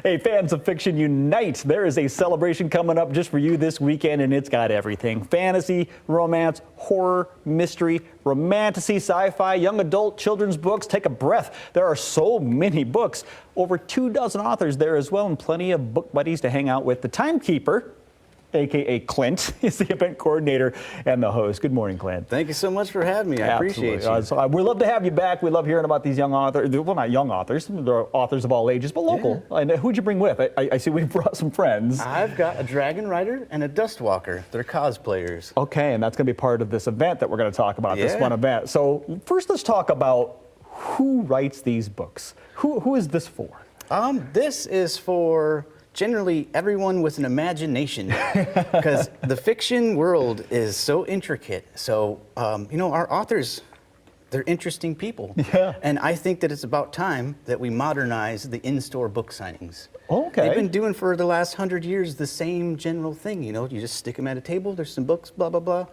Hey, fans of fiction, unite. There is a celebration coming up just for you this weekend, and it's got everything. Fantasy, romance, horror, mystery, romantasy, sci-fi, young adult, children's books. Take a breath. There are so many books. Over 24 authors there as well, and plenty of book buddies to hang out with. The timekeeper, a.k.a. Clint, is the event coordinator and the host. Good morning, Clint. Thank you so much for having me. I appreciate you. So we love to have you back. We love hearing about these young authors. Well, not young authors. They're authors of all ages, but local. Yeah. And who'd you bring with? I see we brought some friends. I've got a Dragon Rider and a Dustwalker. They're cosplayers. Okay, and that's going to be part of this event that we're going to talk about, this one event. So first, let's talk about who writes these books. Who is this for? This is for generally everyone with an imagination, because the fiction world is so intricate. So, you know, our authors, they're interesting people. Yeah. And I think that it's about time that we modernize the in-store book signings. Okay. They've been doing for the last 100 years the same general thing, you know, you just stick them at a table, there's some books, blah, blah, blah.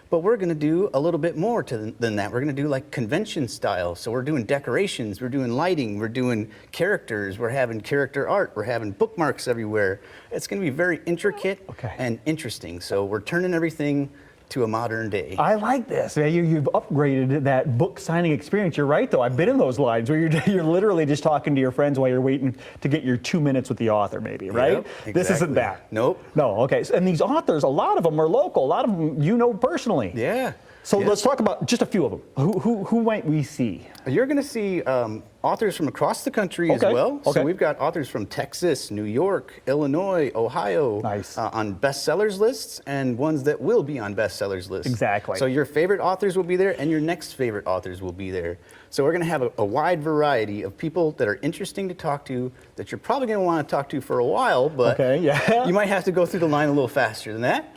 But we're going to do a little bit more than that. We're going to do like convention style. So we're doing decorations, we're doing lighting, we're doing characters, we're having character art, we're having bookmarks everywhere. It's going to be very intricate and interesting. So we're turning everything to a modern day. I like this. You've upgraded that book signing experience. You're right, though. I've been in those lines where you're literally just talking to your friends while you're waiting to get your 2 minutes with the author, maybe, right? Yep, exactly. This isn't that. Nope. No, okay. And these authors, a lot of them are local. A lot of them you know personally. Yeah. So let's talk about just a few of them. Who might we see? You're going to see authors from across the country as well. Okay. So we've got authors from Texas, New York, Illinois, Ohio on bestsellers lists, and ones that will be on bestsellers lists. Exactly. So your favorite authors will be there, and your next favorite authors will be there. So we're going to have a wide variety of people that are interesting to talk to, that you're probably going to want to talk to for a while, but you might have to go through the line a little faster than that.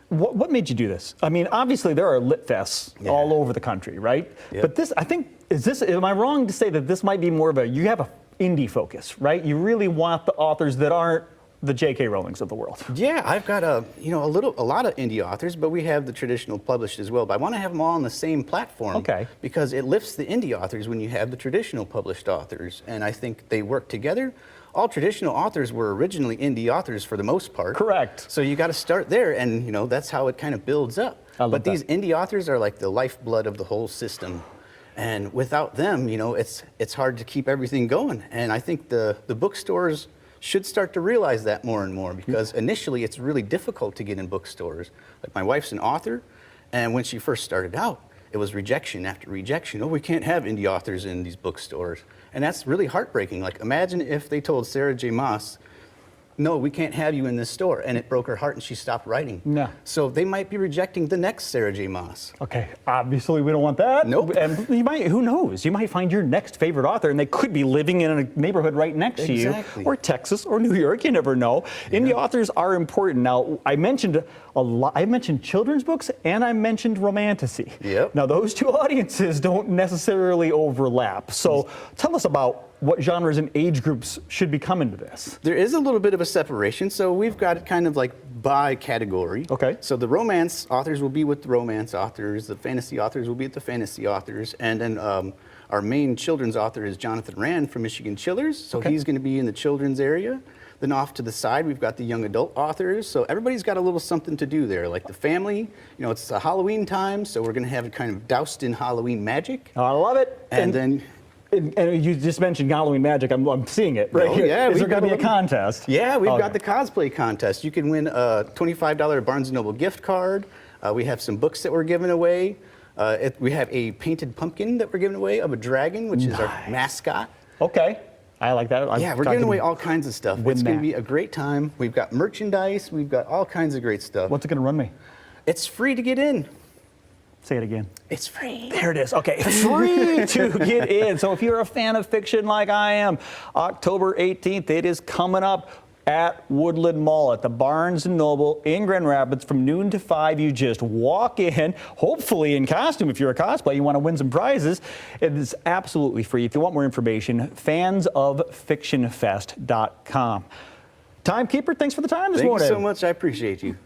What made you do this? I mean, obviously there are lit fests all over the country, right? Yep. But this, I think, am I wrong to say that this might be more of you have a indie focus, right? You really want the authors that aren't the J.K. Rowlings of the world. Yeah, I've got a lot of indie authors, but we have the traditional published as well. But I want to have them all on the same platform, because it lifts the indie authors when you have the traditional published authors, and I think they work together. All traditional authors were originally indie authors for the most part. Correct. So you got to start there, and you know that's how it kind of builds up. But these indie authors are like the lifeblood of the whole system, and without them, you know, it's hard to keep everything going. And I think the bookstores should start to realize that more and more, because initially it's really difficult to get in bookstores. Like my wife's an author, and when she first started out, it was rejection after rejection. Oh, we can't have indie authors in these bookstores. And that's really heartbreaking. Like, imagine if they told Sarah J. Maas, no, we can't have you in this store. And it broke her heart and she stopped writing. No. So they might be rejecting the next Sarah J. Maas. Okay, obviously we don't want that. Nope. And you might, who knows? You might find your next favorite author and they could be living in a neighborhood right next to you. Or Texas or New York, you never know. Indie authors are important. Now, I mentioned children's books and I mentioned romantasy. Yep. Now, those two audiences don't necessarily overlap. So tell us about what genres and age groups should be coming to this. There is a little bit of a separation, so we've got it kind of like by category. Okay. So the romance authors will be with the romance authors, the fantasy authors will be with the fantasy authors, and then our main children's author is Jonathan Rand from Michigan Chillers, so he's going to be in the children's area. Then off to the side, we've got the young adult authors, so everybody's got a little something to do there. Like the family, you know, it's a Halloween time, so we're going to have it kind of doused in Halloween magic. I love it. And then... And you just mentioned Halloween magic. I'm seeing it right here. Yeah, is there going to be a contest? Yeah, we've got the cosplay contest. You can win a $25 Barnes & Noble gift card. We have some books that we're giving away. We have a painted pumpkin that we're giving away of a dragon, which is our mascot. Okay. I like that. We're giving away all kinds of stuff. It's going to be a great time. We've got merchandise. We've got all kinds of great stuff. What's it going to run me? It's free to get in. Say it again. It's free. There it is. Okay, free to get in. So if you're a fan of fiction like I am, October 18th, it is coming up at Woodland Mall at the Barnes & Noble in Grand Rapids from noon to 5. You just walk in, hopefully in costume. If you're a cosplay, you want to win some prizes. It is absolutely free. If you want more information, fansoffictionfest.com. Timekeeper, thanks for the time this morning. Thank you so much. I appreciate you.